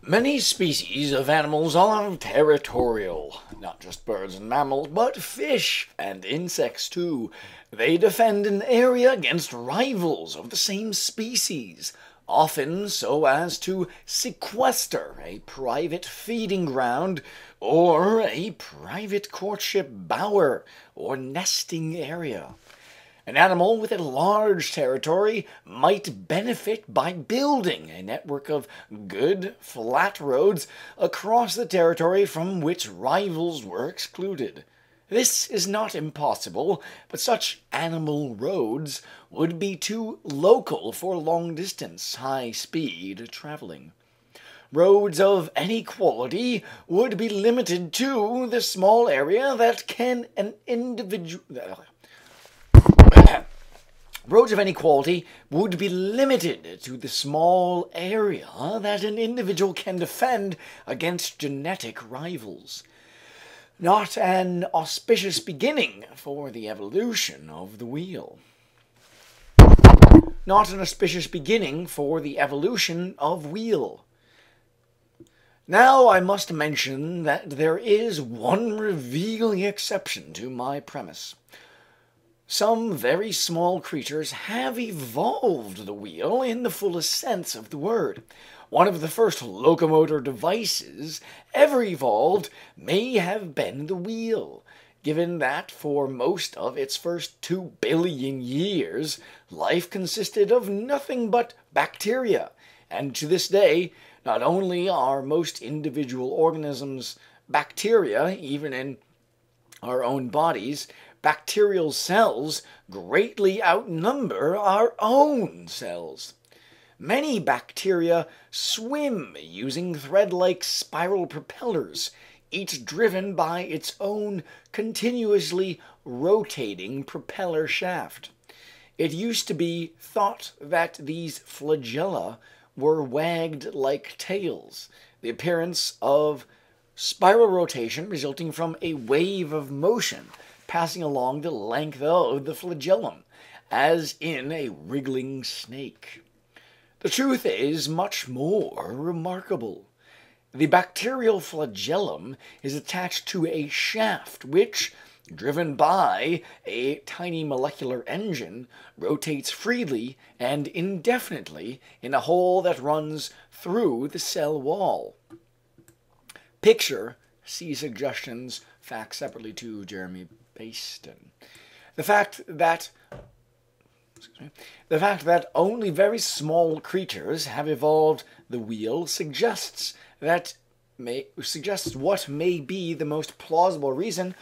Many species of animals are territorial, not just birds and mammals, but fish and insects too. They defend an area against rivals of the same species, often so as to sequester a private feeding ground or a private courtship bower or nesting area. An animal with a large territory might benefit by building a network of good, flat roads across the territory from which rivals were excluded. This is not impossible, but such animal roads would be too local for long-distance, high-speed traveling. Roads of any quality would be limited to the small area that can an individual Roads of any quality would be limited to the small area that an individual can defend against genetic rivals. Not an auspicious beginning for the evolution of the wheel. Not an auspicious beginning for the evolution of wheel. Now I must mention that there is one revealing exception to my premise. Some very small creatures have evolved the wheel in the fullest sense of the word. One of the first locomotor devices ever evolved may have been the wheel, given that for most of its first 2 billion years, life consisted of nothing but bacteria, and to this day, not only are most individual organisms bacteria, even in our own bodies, bacterial cells greatly outnumber our own cells. Many bacteria swim using thread-like spiral propellers, each driven by its own continuously rotating propeller shaft. It used to be thought that these flagella were wagged like tails, the appearance of spiral rotation resulting from a wave of motion passing along the length of the flagellum, as in a wriggling snake. The truth is much more remarkable. The bacterial flagellum is attached to a shaft which, driven by a tiny molecular engine, rotates freely and indefinitely in a hole that runs through the cell wall. Picture, see suggestions, facts separately to Jeremy Baston. The fact that only very small creatures have evolved the wheel suggests what may be the most plausible reason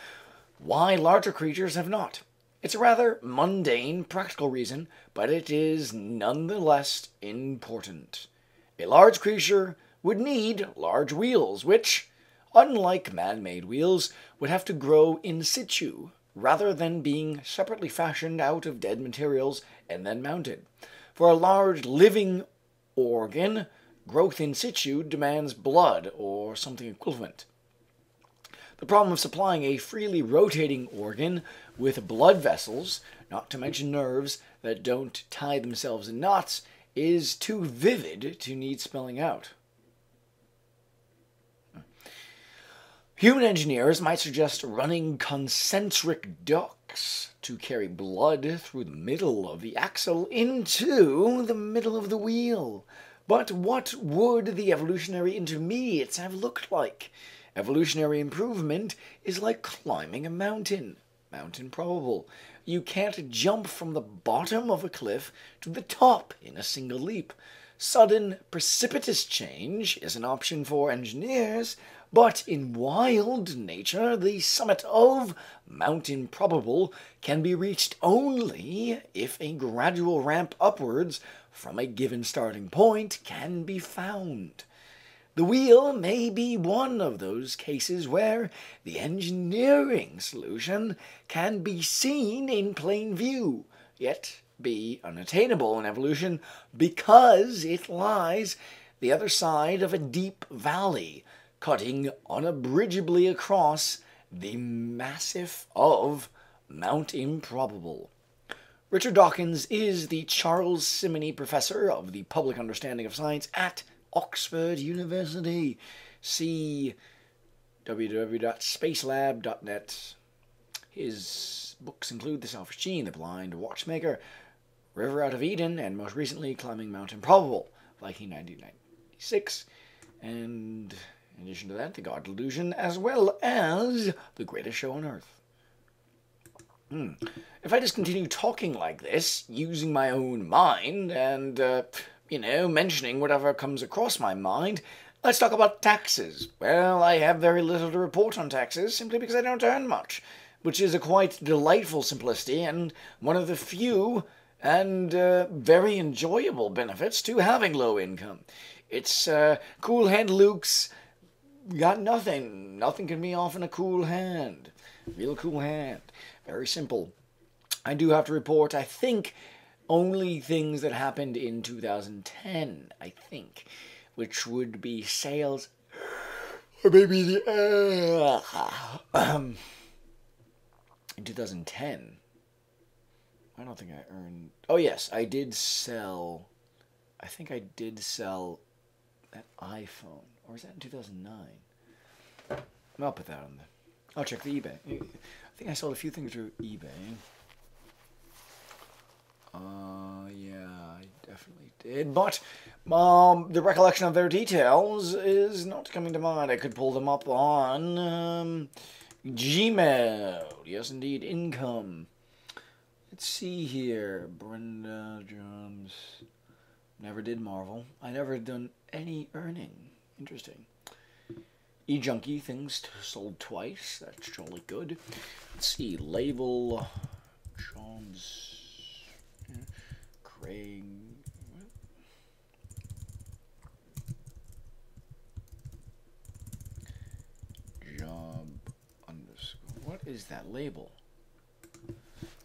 why larger creatures have not. It's a rather mundane, practical reason, but it is nonetheless important. A large creature would need large wheels, which, unlike man-made wheels, would have to grow in situ, rather than being separately fashioned out of dead materials and then mounted. For a large living organ, growth in situ demands blood or something equivalent. The problem of supplying a freely rotating organ with blood vessels, not to mention nerves that don't tie themselves in knots, is too vivid to need spelling out. Human engineers might suggest running concentric ducts to carry blood through the middle of the axle into the middle of the wheel. But what would the evolutionary intermediates have looked like? Evolutionary improvement is like climbing a mountain. Mountain probable. You can't jump from the bottom of a cliff to the top in a single leap. Sudden precipitous change is an option for engineers, but in wild nature, the summit of mountain probable can be reached only if a gradual ramp upwards from a given starting point can be found. The wheel may be one of those cases where the engineering solution can be seen in plain view, yet be unattainable in evolution because it lies the other side of a deep valley, cutting unabridgeably across the massif of Mount Improbable. Richard Dawkins is the Charles Simonyi Professor of the Public Understanding of Science at Oxford University. See www.spacelab.net. His books include The Selfish Gene, The Blind Watchmaker, River Out of Eden, and most recently Climbing Mount Improbable, Viking 1996. And in addition to that, The God Delusion, as well as The Greatest Show on Earth. If I just continue talking like this, using my own mind, and, mentioning whatever comes across my mind, let's talk about taxes. Well, I have very little to report on taxes, simply because I don't earn much, which is a quite delightful simplicity, and one of the few and very enjoyable benefits to having low income. It's cool hand Luke's got nothing. Nothing can be off in a cool hand. Real cool hand. Very simple. I do have to report, I think, only things that happened in 2010, I think, which would be sales, or maybe the, in 2010, I don't think I earned, oh yes, I think I did sell that iPhone, or was that in 2009? I'll put that on I'll check the eBay. I think I sold a few things through eBay. Yeah, I definitely did. But the recollection of their details is not coming to mind. I could pull them up on Gmail. Yes, indeed. Income. Let's see here. Brenda Jones. Never did Marvel. I never done any earning. Interesting. E-Junkie, things sold twice. That's jolly good. Let's see. Label. Jones. Craig. Job underscore. What is that label?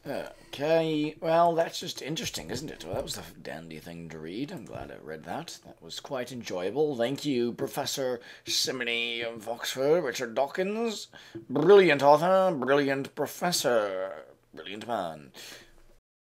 Okay, well, that's just interesting, isn't it? Well, that was a dandy thing to read. I'm glad I read that. That was quite enjoyable. Thank you, Professor Simony of Oxford, Richard Dawkins. Brilliant author, brilliant professor, brilliant man.